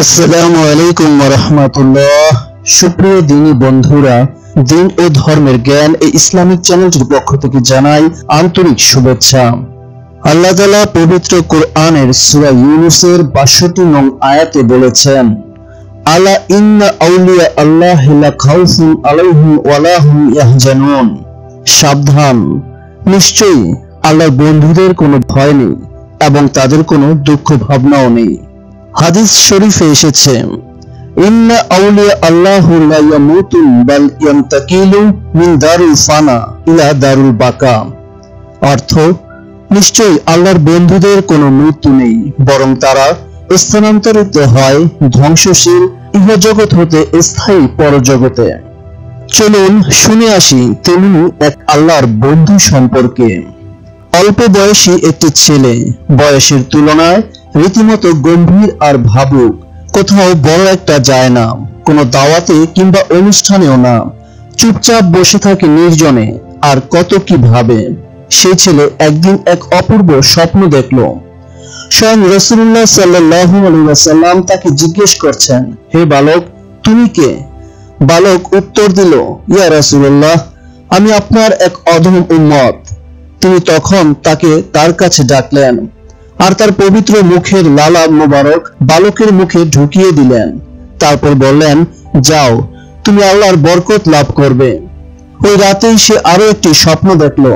আসসালামু আলাইকুম ওয়া রাহমাতুল্লাহ। সুপ্রিয় দিনী বন্ধুরা, দিন ও ধর্মের জ্ঞান এই ইসলামিক চ্যানেলটির পক্ষ থেকে জানাই আন্তরিক শুভেচ্ছা। আল্লাহ তাআলা পবিত্র কোরআনের সূরা ইউনূসের ৬২ নং আয়াতে বলেছেন, আলা ইন্না আউলিয়া আল্লাহি লা খাউফুন আলাইহিম ওয়া লা হুম ইয়াহজানুন। সাবধান, নিশ্চয়ই আল্লাহর বন্ধুদের কোনো ভয় নেই এবং তাদের কোনো দুঃখ ভাবনাও নেই। হাদিস শরীফে এসেছে, ইন্না আউলিয়া আল্লাহু লা ইয়ামুতুন বাল ইয়ান্তাকিলু মিন দারুল ফানা ইলা দারুল বাকা। অর্থ, নিশ্চয়ই আল্লাহর বন্ধুদের কোনো মৃত্যু নেই, বরং তারা স্থানান্তরিত হয় ধ্বংসশীল ইহজগৎ হতে স্থায়ী পরজগতে। চলুন শুনে আসি তেমনি এক আল্লাহর বন্ধু সম্পর্কে। অল্প বয়সী একটি ছেলে, বয়সের তুলনায় রীতিমতো গম্ভীর আর ভাবুক, কোথাও বড় একটা যায় না, কোনো দাওয়াতে কিংবা অনুষ্ঠানেও না, চুপচাপ বসে থাকে নির্জনে আর কত কি ভাবে। সেই ছেলে একদিন এক অপূর্ব স্বপ্ন দেখল। স্বয়ং রাসূলুল্লাহ সাল্লাল্লাহু আলাইহি ওয়াসাল্লাম তাকে জিজ্ঞেস করছেন, হে বালক, তুমি কে? বালক উত্তর দিল, ইয়া রাসূলুল্লাহ, আমি আপনার এক অধম উম্মত। তিনি তখন তাকে তার কাছে ডাকলেন আর তার পবিত্র মুখের লালা মোবারক বালকের মুখে ঢুকিয়ে দিলেন। তারপর বললেন, যাও, তুমি আল্লাহর বরকত লাভ করবে। ওই রাতেই সে আরো একটি স্বপ্ন দেখল।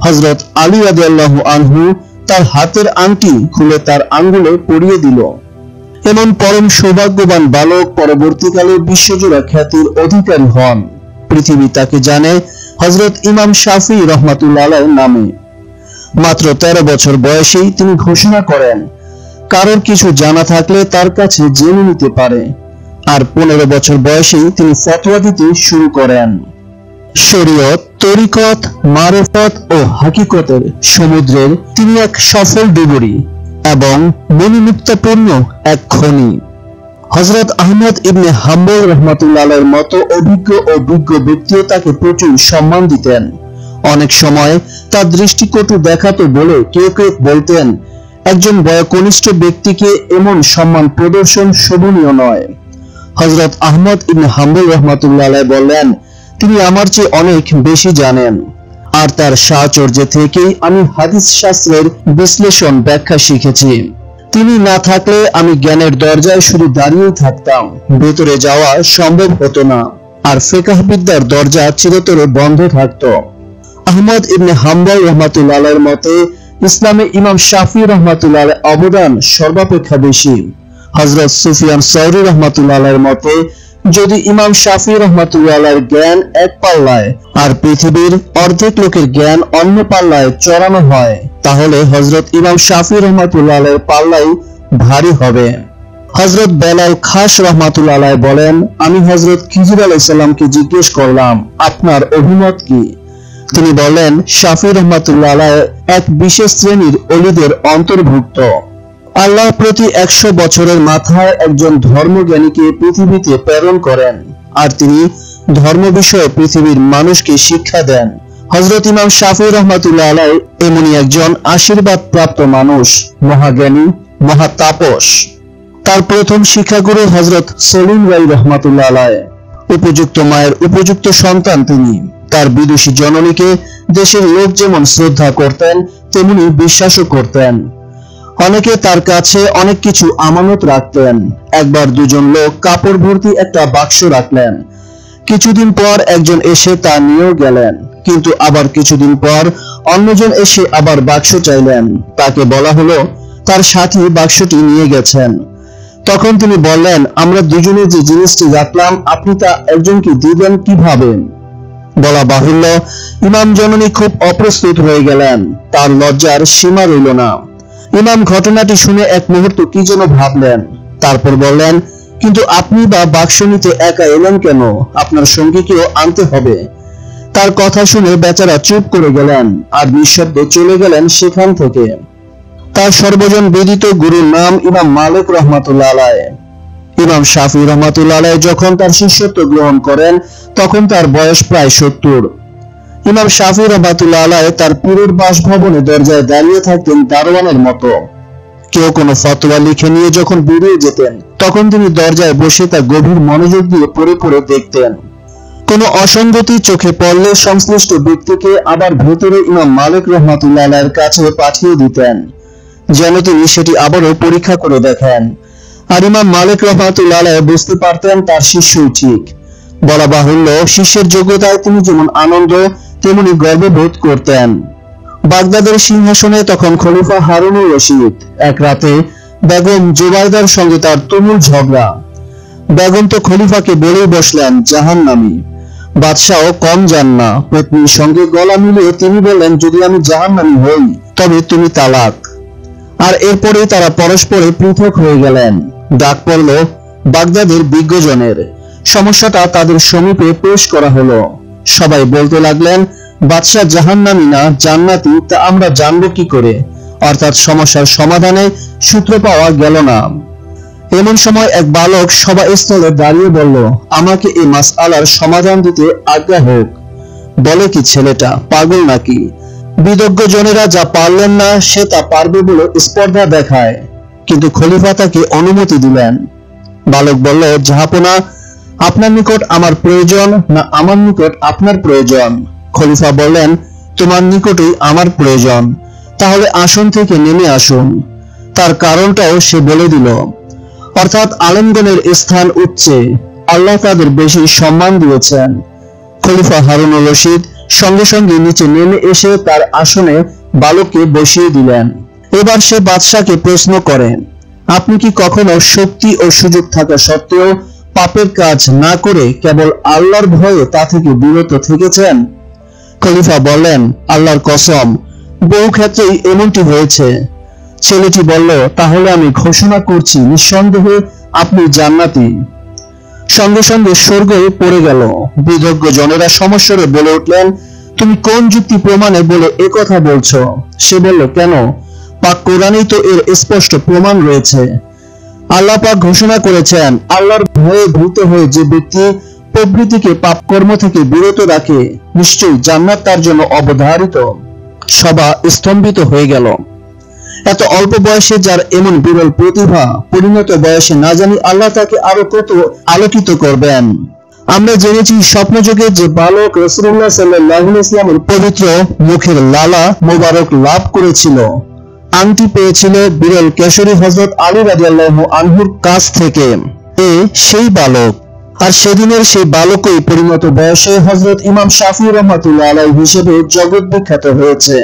হযরত আলী রাদিয়াল্লাহু আনহু তার হাতের আংটি খুলে তার আঙ্গুলে পরিয়ে দিল। এমন পরম সৌভাগ্যবান বালক পরবর্তীকালে বিশ্বজোড়া খ্যাতির অধিকারী হন। পৃথিবী তাকে জানে হযরত ইমাম শাফিঈ রাহমাতুল্লাহ আলাইহির নামে। মাত্র 13 বছর বয়সেই তিনি ঘোষণা করেন, কারোর কিছু জানা থাকলে তার কাছে জেনে নিতে পারে। আর 15 বছর বয়সেই তিনি ফতোয়া দিতে শুরু করেন। শরীয়ত, তরিকত, মারেফত ও হাকিকতের সমুদ্রের তিনি এক সফল ডুবুরি এবং মণিমুক্তাপূর্ণ এক খনি। হযরত আহমদ ইবনে হাম্বল রাহমাতুল্লাহ আলাইহির মতো অভিজ্ঞ ও বিজ্ঞ ব্যক্তিও তাকে প্রচুর সম্মান দিতেন। অনেক সময় তার দৃষ্টিকটু দেখাতো বলে কেউ কেউ বলতেন, একজন বয়োকনিষ্ঠ ব্যক্তিকে এমন সম্মান প্রদর্শন শোভনীয় নয়। হযরত আহমদ ইবনে হাম্বল রাহমাতুল্লাহ আলাইহি বললেন, তিনি আমার চেয়ে অনেক বেশি জানেন, আর তার সাহচর্যে থেকেই আমি হাদিস শাস্ত্রের বিশ্লেষণ ব্যাখ্যা শিখেছি। তিনি না থাকলে আমি জ্ঞানের দরজায় শুধু দাঁড়িয়েই থাকতাম, ভেতরে যাওয়া সম্ভব হতো না, আর ফিকহ বিদ্যার দরজা চিরতরে বন্ধ থাকতো। আহমদ ইবনে হাম্বল রাহমাতুল্লাহ আলাইহির মতে ইসলামে ইমাম শাফিঈ রাহমাতুল্লাহ আলাইহির অবদান সর্বাপেক্ষা বেশি। হযরত সুফিয়ান সাওরী রাহমাতুল্লাহ আলাইহির মতে যদি ইমাম শাফিঈ রাহমাতুল্লাহ আলাইহির জ্ঞান এক পাল্লায় আর পৃথিবীর অর্ধেক লোকের জ্ঞান অন্য পাল্লায় চড়ানো হয়, তাহলে হযরত ইমাম শাফিঈ রাহমাতুল্লাহ আলাইহির পাল্লাই ভারী হবে। হযরত বেলাল খাস রাহমাতুল্লাহ আলাইহি বলেন, আমি হযরত খিজির আলাইহিস সালামকে জিজ্ঞেস করলাম, আপনার অভিমত কি? তিনি বলেন, শাফিঈ রাহমাতুল্লাহ আলাইহি এক বিশেষ শ্রেণীর ওলীদের অন্তর্ভুক্ত। আল্লাহ প্রতি 100 বছরের মাথায় একজন ধর্মজ্ঞানীকে পৃথিবীতে প্রেরণ করেন, আর তিনি ধর্ম বিষয়ে পৃথিবীর মানুষকে শিক্ষা দেন। হযরত ইমাম শাফিঈ রাহমাতুল্লাহ আলাইহি এমনই একজন আশীর্বাদ প্রাপ্ত মানুষ, মহাজ্ঞানী, মহাতাপস। তার প্রথম শিক্ষাগুরু হযরত সলিম রাই রাহমাতুল্লাহ আলাইহি। উপযুক্ত মায়ের উপযুক্ত সন্তান তিনি। তার বিদুষী জননীকে দেশের লোক যেমন শ্রদ্ধা করতেন, তেমনি বিশ্বাসও করতেন। অনেকে তার কাছে অনেক কিছু আমানত রাখতেন। একবার দুজন লোক কাপড় ভর্তি একটা বাক্স রাখলেন। কিছুদিন পর একজন এসে তা নিয়েও গেলেন, কিন্তু আবার কিছুদিন পর অন্যজন এসে আবার বাক্স চাইলেন। তাকে বলা হলো তার সাথী বাক্সটি নিয়ে গেছেন। তখন তিনি বললেন, আমরা দুজনে যে জিনিসটি রাখলাম আপনি তা একজনকে দিবেন কিভাবে? বলা বাহুল্য, ইমাম জননী খুব অপ্রস্তুত হয়ে গেলেন। তার লজ্জার সীমা রইল না। ইমাম ঘটনাটি শুনে এক মুহূর্ত কি যেন ভাবলেন, তারপর বললেন, কিন্তু আপনি বা বাক্স নিতে একা এলেন কেন? আপনার সঙ্গীকেও আনতে হবে। তার কথা শুনে বেচারা চুপ করে গেলেন আর নিঃশব্দে চলে গেলেন সেখান থেকে। তার সর্বজন বিদিত গুরুর নাম ইমাম মালিক রাহমাতুল্লাহ আলাইহি। ইমাম শাফিঈ রাহমাতুল্লাহ আলাইহি যখন তার শিষ্যত্ব গ্রহণ করেন তখন তার বয়স প্রায় 70। ইমাম শাফিঈ রাহমাতুল্লাহ আলাইহি তার পীরের বাসভবনে দরজায় দাঁড়িয়ে থাকতেন দারোয়ানের মতো। কেউ কোনো ফতোয়া লিখে নিয়ে যখন বেরিয়ে যেতেন তখন তিনি দরজায় বসে তা গভীর মনোযোগ দিয়ে পড়ে পড়ে দেখতেন। কোনো অসঙ্গতি চোখে পড়লে সংশ্লিষ্ট ব্যক্তিকে আবার ভেতরে ইমাম মালিক রহমাতুল্লাহ আলাইহির কাছে পাঠিয়ে দিতেন, যেন তিনি সেটি আবারও পরীক্ষা করে দেখেন। আর ইমাম মালিক রহমাতুল্লাহ আলাইহি বুঝতে পারতেন তার শিষ্যই ঠিক। বলা বাহুল্য, শিষ্যের যোগ্যতায় তিনি যেমন আনন্দ তেমনি গর্ববোধ করতেন। বাগদাদের সিংহাসনে তখন খলিফা হারুনুর রশিদ। এক রাতে বেগম জুবাইদার সঙ্গে তার তুমুল ঝগড়া। বেগম তো খলিফাকে বলেই বসলেন জাহান্নামী। বাদশাও কম যান না, পত্নীর সঙ্গে গলা মিলিয়ে তিনি বললেন, যদি আমি জাহান্নামী হই তবে তুমি তালাক। আর এরপরে তারা পরস্পরে পৃথক হয়ে গেলেন। ডাক পড়ল বাগদাদের বিজ্ঞজনের। সমস্যাটা তাদের সমীপে পেশ করা হলো। সবাই বলতে লাগলেন, বাদশাহ জাহান্নামী না জান্নাতি তা আমরা জানবো কি করে? অর্থাৎ সমস্যার সমাধানে সূত্র পাওয়া গেল না। এমন সময় এক বালক সভাস্থলে দাঁড়িয়ে বলল, আমাকে এই মাসআলার সমাধান দিতে আজ্ঞা হোক। বলে কি ছেলেটা পাগল নাকি? বিদজ্ঞ জনেরা যা পারলেন না সে তা পারবে বলে স্পর্ধা দেখায়, কিন্তু খলিফা তাকে অনুমতি দিলেন। বালক বলল, জাহাপনা, আপনার নিকট আমার প্রয়োজন না আমার নিকট আপনার প্রয়োজন? খলিফা বললেন, তোমার নিকটই আমার প্রয়োজন। তাহলে আসন থেকে নেমে আসুন। তার কারণটাও সে বলে দিল। অর্থাৎ আলেমগণের স্থান উচ্চে, আল্লাহ তাদের বেশি সম্মান দিয়েছেন। খলিফা হারুনুর রশিদ সঙ্গে সঙ্গে নিচে নেমে এসে তার আসনে বালককে বসিয়ে দিলেন। এবার সে বাদশাকে প্রশ্ন করেন, আপনি কি কখনো শক্তি ও সুযোগ থাকা সত্ত্বেও পাপের কাজ না করে কেবল আল্লাহর ভয়ে তা থেকে বিরত থেকেছেন? খলিফা বললেন, আল্লাহর কসম, বহু ক্ষেত্রেই এমনটি হয়েছে। ছেলেটি বলল, তাহলে আমি ঘোষণা করছি নিঃসন্দেহে আপনি জান্নাতি। সঙ্গে সঙ্গে স্বর্গে পড়ে গেল। বিদজ্ঞ জনেরা সমস্যারে বলে উঠলেন, তুমি কোন যুক্তি প্রমাণে বলে একথা বলছো? সে বলল, কেন, পাক কোরআনেই তো এর স্পষ্ট প্রমাণ রয়েছে। আল্লাহ পাক ঘোষণা করেছেন, আল্লাহর ভয়ে ভীত হয়ে যে ব্যক্তি প্রবৃত্তিকে পাপ কর্ম থেকে বিরত রাখে নিশ্চয়ই জান্নাত তার জন্য অবধারিত। সভা স্তম্ভিত হয়ে গেল। এত অল্প বয়সে যার এমন বিরল প্রতিভা, পরিণত বয়সে না জানি আল্লাহ তাকে আরো কত আলোকিত করবেন। আমরা জেনেছি স্বপ্নযোগে যে বালক রাসূলুল্লাহ সাল্লাল্লাহু আলাইহি ওয়াসাল্লামের পবিত্র মুখের লালা মোবারক লাভ করেছিল, আংটি পেয়েছিল বিরল কেশরী হযরত আলী রাদিয়াল্লাহু আনহুর কাছ থেকে। সেই বালক। আর সেদিনের সেই বালকই পরিণত বয়সে হযরত ইমাম শাফিঈ রাহমাতুল্লাহ আলাইহি হিসেবে জগৎ বিখ্যাত হয়েছে।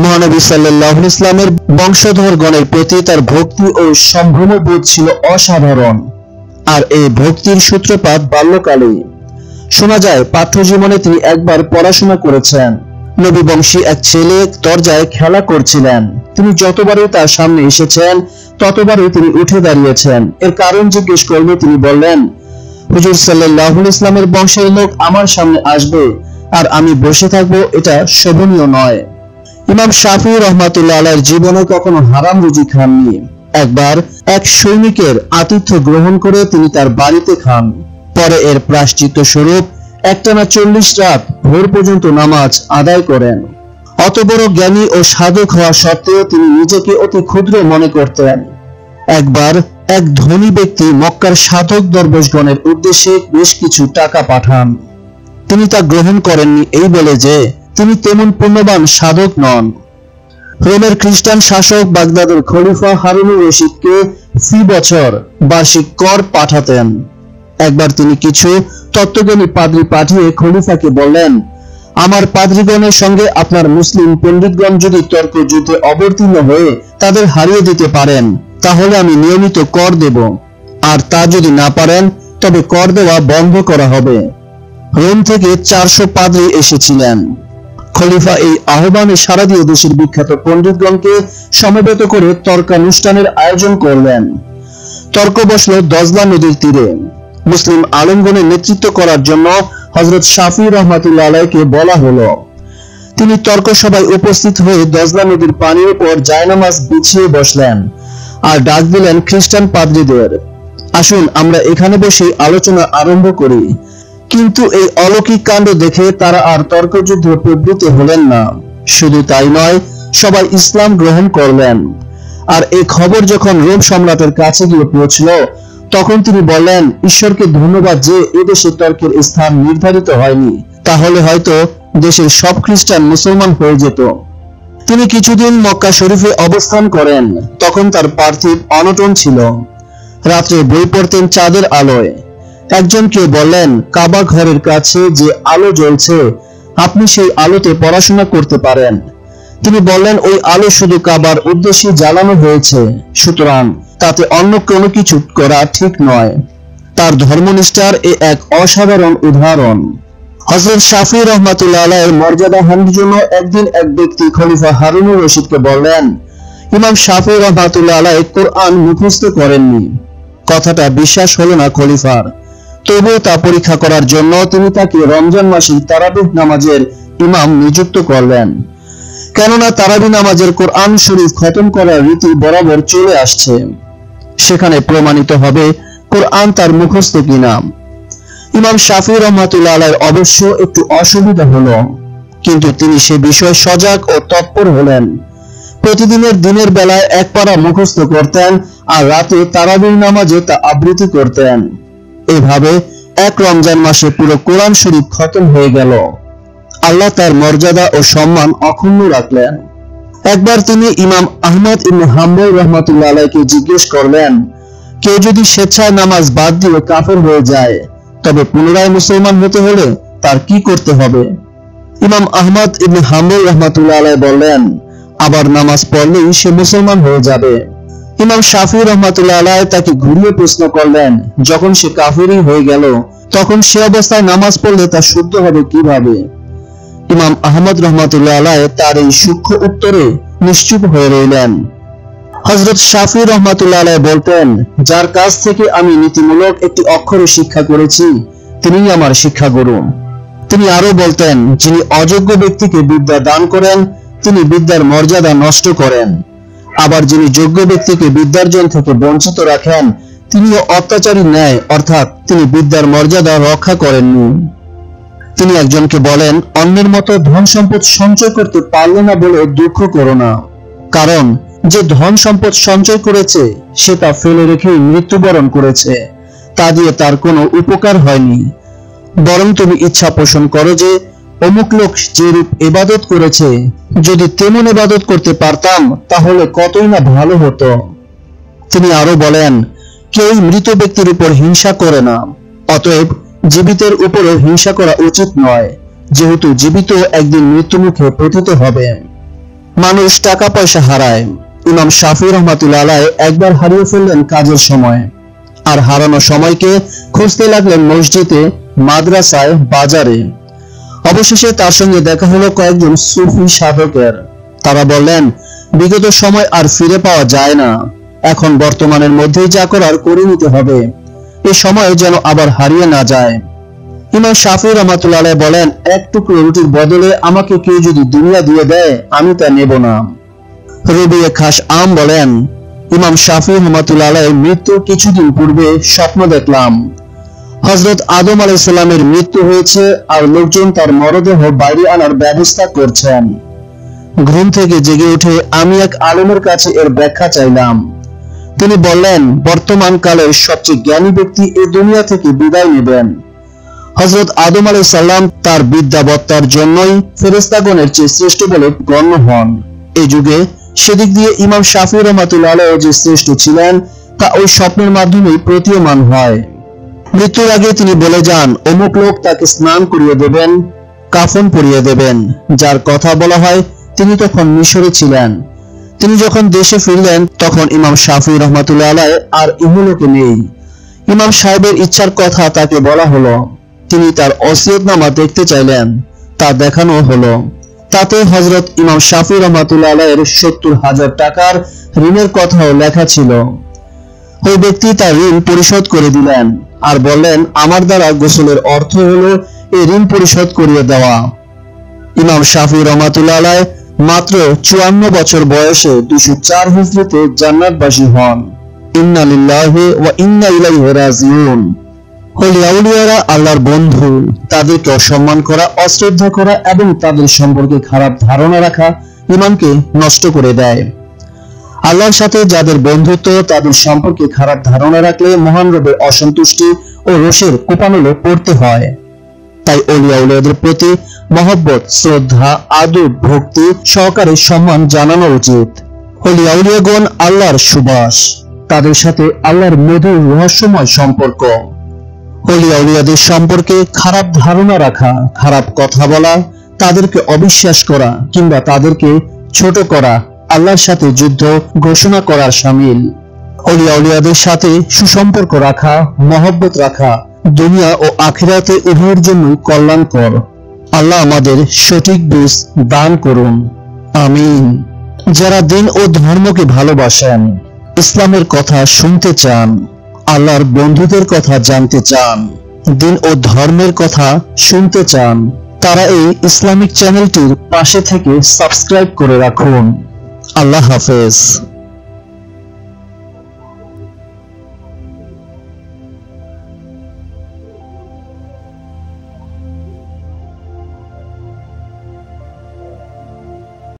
মহানবী সাল্লাল্লাহু আলাইহি ওয়াসাল্লামের বংশধরগণের প্রতি তার ভক্তি ও সম্ভ্রমবোধ ছিল অসাধারণ। আর এই ভক্তির সূত্রপাত বাল্যকালেই। শোনা যায় পাঠ্য জীবনে তিনি একবার পড়াশোনা করেছেন। নবী বংশী এক ছেলে দরজায় খেলা করছিলেন। তিনি যতবারই তার সামনে এসেছেন ততবারই তিনি উঠে দাঁড়িয়েছেন। এর কারণ জিজ্ঞেস করলে তিনি বললেন, হুজুর সাল্লাল্লাহু আলাইহি ওয়াসাল্লামের বংশের লোক আমার সামনে আসবে আর আমি বসে থাকবো, এটা শোভনীয় নয়। ইমাম শাফিঈ রাহমাতুল্লাহ আলাইহির জীবনে কখনো হারাম রুজি খাননি। একবার এক সৈনিকের আতিথ্য গ্রহণ করে তিনি তার বাড়িতে খান। পরে এর প্রায়শ্চিত্ত স্বরূপ একটানা 40 রাত ভোর পর্যন্ত নামাজ আদায় করেন। অত বড় জ্ঞানী ও সাধক হওয়া সত্ত্বেও তিনি নিজেকে অতি ক্ষুদ্র মনে করতেন। একবার এক ধনী ব্যক্তি মক্কার সাধক দরবেশগণের উদ্দেশ্যে বেশ কিছু টাকা পাঠান। তিনি তা গ্রহণ করেননি এই বলে যে তিনি তেমন পুণ্যবান সাধক নন। রোমের খ্রিস্টান শাসক বাগদাদের খলিফা হারুনুর রশিদকে ফি বছর বার্ষিক কর পাঠাতেন। একবার তিনি কিছু তত্ত্বজ্ঞানী পাদ্রী পাঠিয়ে খলিফাকে বললেন, আমার পাদ্রীগণের সঙ্গে আপনার মুসলিম পণ্ডিতগণ যদি তর্ক যুদ্ধে অবতীর্ণ হয়ে তাদের হারিয়ে দিতে পারেন তাহলে আমি নিয়মিত কর দেব, আর তা যদি না পারেন তবে কর দেওয়া বন্ধ করা হবে। রোম থেকে 400 পাদ্রী এসেছিলেন। খলিফা এই আহ্বানে সাড়া দিয়ে দেশের বিখ্যাত পণ্ডিতগণকে সমবেত করে তর্কানুষ্ঠানের আয়োজন করলেন। তর্ক বসল দজলা নদীর তীরে। মুসলিম আলেমগণের নেতৃত্ব করার জন্য হযরত শাফিঈ রাহমাতুল্লাহ আলাইহিকে বলা হলো। তিনি তর্ক সভায় উপস্থিত হয়ে দজলা নদীর পানির উপর জায়নামাজ বিছিয়ে বসলেন আর ডাক দিলেন খ্রিস্টান পাদ্রীদের, আসুন আমরা এখানে বসে আলোচনা আরম্ভ করি। কিন্তু এই অলৌকিক কাণ্ড দেখে তারা আর তর্কযুদ্ধে প্রবৃত্ত হলেন না। শুধু তাই নয়, সবাই ইসলাম গ্রহণ করলেন। আর এই খবর যখন রোম সম্রাটের কাছে গিয়ে পৌঁছল তখন তিনি বললেন, ঈশ্বরকে ধন্যবাদ যে এদেশে তর্কের স্থান নির্ধারিত হয়নি, তাহলে হয়তো দেশের সব খ্রিস্টান মুসলমান হয়ে যেত। তিনি কিছুদিন মক্কা শরীফে অবস্থান করেন। তখন তার পার্থিব অনটন ছিল। রাত্রে বই পড়তেন চাঁদের আলোয়। একজন কেউ বললেন, কাবা ঘরের কাছে যে আলো জ্বলছে, আপনি সেই আলোতে পড়াশোনা করতে পারেন। তিনি বললেন, ওই আলো শুধু কাবার উদ্দেশ্যে জ্বালানো হয়েছে, সুতরাং তাতে অন্য কোনো কিছু করা ঠিক নয়। তার ধর্মনিষ্ঠার এ এক অসাধারণ উদাহরণ। হযরত শাফি রাহমাতুল্লাহ আলাইহির মর্যাদা হানির জন্য একদিন এক ব্যক্তি খলিফা হারুনুর রশিদকে বললেন, ইমাম শাফি রাহমাতুল্লাহ আলাইহি কোরআন মুখস্থ করেননি। কথাটা বিশ্বাস হলো না খলিফার। তবুও তা পরীক্ষা করার জন্য তিনি তাকে রমজান মাসে তারাবিহ নামাজের ইমাম নিযুক্ত করলেন। কেননা তারাবি নামাজের কোরআন শরীফ খতম করার রীতি বরাবর চলে আসছে। সেখানে প্রমাণিত হবে কোরআন তার মুখস্থ কিনা। ইমাম শাফি রাহমাতুল্লাহ আলাইহির অবশ্য একটু অসুবিধা হলো, কিন্তু তিনি সে বিষয়ে সজাগ ও তৎপর হলেন। প্রতিদিনের দিনের বেলায় এক পারা মুখস্থ করতেন আর রাতে তারাবির নামাজে তা আবৃত্তি করতেন। এভাবে এক রমজান মাসে পুরো কোরআন শরীফ খতম হয়ে গেল। আল্লাহ তার মর্যাদা ও সম্মান অক্ষুণ্ণ রাখলেন। একবার তিনি ইমাম আহমদ ইবনে হাম্বল রাহমাতুল্লাহ আলাইহিকে জিজ্ঞেস করলেন, কেউ যদি স্বেচ্ছায় নামাজ বাদ দিয়ে কাফের হয়ে যায়, তবে পুনরায় মুসলমান হতে হলে তার কি করতে হবে? ইমাম আহমদ ইবনে হাম্বল রাহমাতুল্লাহ আলাইহি বললেন, আবার নামাজ পড়লেই সে মুসলমান হয়ে যাবে। ইমাম শাফি রাহমাতুল্লাহ আলাইহি তাকে ঘুরিয়ে প্রশ্ন করলেন, যখন সে কাফেরই হয়ে গেল, তখন সে অবস্থায় নামাজ পড়লে তা শুদ্ধ হবে কিভাবে? ইমাম আহমদ রাহমাতুল্লাহ আলাইহি তার এই সূক্ষ্ম উত্তরে নিশ্চুপ হয়ে রইলেন। হযরত শাফি রাহমাতুল্লাহ আলাইহি বলতেন, যার কাছ থেকে আমি নীতিমূলক একটি অক্ষর শিক্ষা করেছি, তিনিই আমার শিক্ষাগুরু। তিনি আরো বলতেন, যিনি অযোগ্য ব্যক্তিকে বিদ্যা দান করেন, তিনি বিদ্যার মর্যাদা নষ্ট করেন। আবার যিনি যোগ্য ব্যক্তিকে বিদ্যার্জন থেকে বঞ্চিত রাখেন, তিনিও অত্যাচারী ন্যায়, অর্থাৎ তিনি বিদ্যার মর্যাদা রক্ষা করেননি। তিনি একজনকে বলেন, অন্যের মতো ধন সম্পদ সঞ্চয় করতে পারলে না বলে দুঃখ করো না, কারণ যে ধন সম্পদ সঞ্চয় করেছে সে তা ফেলে রেখেই মৃত্যুবরণ করেছে, তা দিয়ে তার কোনো উপকার হয়নি। বরং তুমি ইচ্ছা পোষণ করো যে অমুক লোক যে রূপ ইবাদত করেছে, যদি তেমন ইবাদত করতে পারতাম তাহলে কতই না ভালো হতো। তিনি আরো বলেন, কেউ মৃত ব্যক্তির উপর হিংসা করে না, অতএব জীবিতের উপরও হিংসা করা উচিত নয়, যেহেতু জীবিত একদিন মৃত্যুমুখে পতিত হবে। মানুষ টাকা পয়সা হারায়। ইমাম শাফি রাহমাতুল্লাহ আলাইহি একবার হারিয়ে ফেললেন কাজের সময়, আর হারানো সময়কে খুঁজতে লাগলেন মসজিদে, মাদ্রাসায়, বাজারে। অবশেষে তার সঙ্গে দেখা হলো কয়েকজন সুফি সাধকের। তারা বললেন, বিগত সময় আর ফিরে পাওয়া যায় না, এখন বর্তমানের মধ্যেই যা করার করে নিতে হবে, এই সময় যেন আবার হারিয়ে না যায়। ইমাম শাফি রাহমাতুল্লাহ আলাইহি বলেন, এক টুকরো রুটির বদলে আমাকে কেউ যদি দুনিয়া দিয়ে দেয়, আমি তা নেব না। রবিয়ে খাস আম বলেন, ইমাম শাফি রাহমাতুল্লাহ আলাইহি মৃত্যুর কিছুদিন পূর্বে স্বপ্ন দেখলাম। হযরত আদম আলাইহিস সালামের মৃত্যু হয়েছে আর লোকজন তার মরদেহ বাইরে আনার ব্যবস্থা করছেন। ঘুম থেকে জেগে উঠে আমি এক আলেমের কাছে এর ব্যাখ্যা চাইলাম। তিনি বললেন, বর্তমান কালের সবচেয়ে জ্ঞানী ব্যক্তি এই দুনিয়া থেকে বিদায় নেবেন। হযরত আদম আলাইহিস সালাম তার বিদ্যাবত্তার জন্যই ফেরেশতাগণের চেয়ে শ্রেষ্ঠ বলে গণ্য হন। এই যুগে সেদিক দিয়ে ইমাম শাফি রাহমাতুল্লাহ আলাইহি যে শ্রেষ্ঠ ছিলেন, তা ওই স্বপ্নের মাধ্যমেই প্রতীয়মান হয়। মৃত্যুর আগে তিনি বলে যান, অমুক লোক তাকে স্নান করিয়ে দেবেন, কাফন পরিয়ে দেবেন। যার কথা বলা হয় তিনি তখন মিশরে ছিলেন। তিনি যখন দেশে ফিরলেন তখন ইমাম শাফি রাহমাতুল্লাহ আলাইহি আর ইহলোকে নেই। ইমাম সাহেবের ইচ্ছার কথা তাকে বলা হলো। তিনি তার ওসিয়তনামা দেখতে চাইলেন, তা দেখানো হলো। তাতে হযরত ইমাম শাফি রাহমাতুল্লাহ আলাইহির ৭০,০০০ টাকার ঋণের কথাও লেখা ছিল। ওই ব্যক্তি তার ঋণ পরিশোধ করে দিলেন আর বললেন, আমার দ্বারা গোসলের অর্থ হলো এই ঋণ পরিশোধ করিয়ে দেওয়া। ইমাম শাফি রাহমাতুল্লাহ আলাইহি মাত্র ৫৪ বছর বয়সে ২০৪ হিজরিতে জান্নাতবাসী হন। ইন্না লিল্লাহি ওয়া ইন্না ইলাইহি রাজিউন। ওলিয়া আউলিয়ারা আল্লাহর বন্ধু, তাদেরকে অসম্মান করা, অশ্রদ্ধা করা এবং তাদের সম্পর্কে খারাপ ধারণা রাখা ঈমানকে নষ্ট করে দেয়। আল্লাহর সাথে যাদের বন্ধুত্ব, তাদের সম্পর্কে খারাপ ধারণা রাখলে মহান রবের অসন্তুষ্টি ও রোষের কোপানলে পড়তে হয়। তাই অলিয়া উলিয়াদের প্রতি মহব্বত, শ্রদ্ধা, আদর, ভক্তি সহকারে সম্মান জানানো উচিত। অলিয়া উলিয়াগণ আল্লাহর সুবাস, তাদের সাথে আল্লাহর মধুর রহস্যময় সম্পর্ক। অলিয়া উলিয়াদের সম্পর্কে খারাপ ধারণা রাখা, খারাপ কথা বলা, তাদেরকে অবিশ্বাস করা কিংবা তাদেরকে ছোট করা আল্লাহর সাথে যুদ্ধ ঘোষণা করার শামিল। অলিয়া উলিয়াদের সাথে সুসম্পর্ক রাখা, মহব্বত রাখা দুনিয়া ও আখিরাতে উভয়ের জন্য কল্যাণকর। আল্লাহ আমাদের সঠিক বুঝ দান করুন, আমিন। যারা দিন ও ধর্মকে ভালোবাসেন, ইসলামের কথা শুনতে চান, আল্লাহর বন্ধুদের কথা জানতে চান, দিন ও ধর্মের কথা শুনতে চান, তারা এই ইসলামিক চ্যানেলটির পাশে থেকে সাবস্ক্রাইব করে রাখুন। আল্লাহ হাফেজ।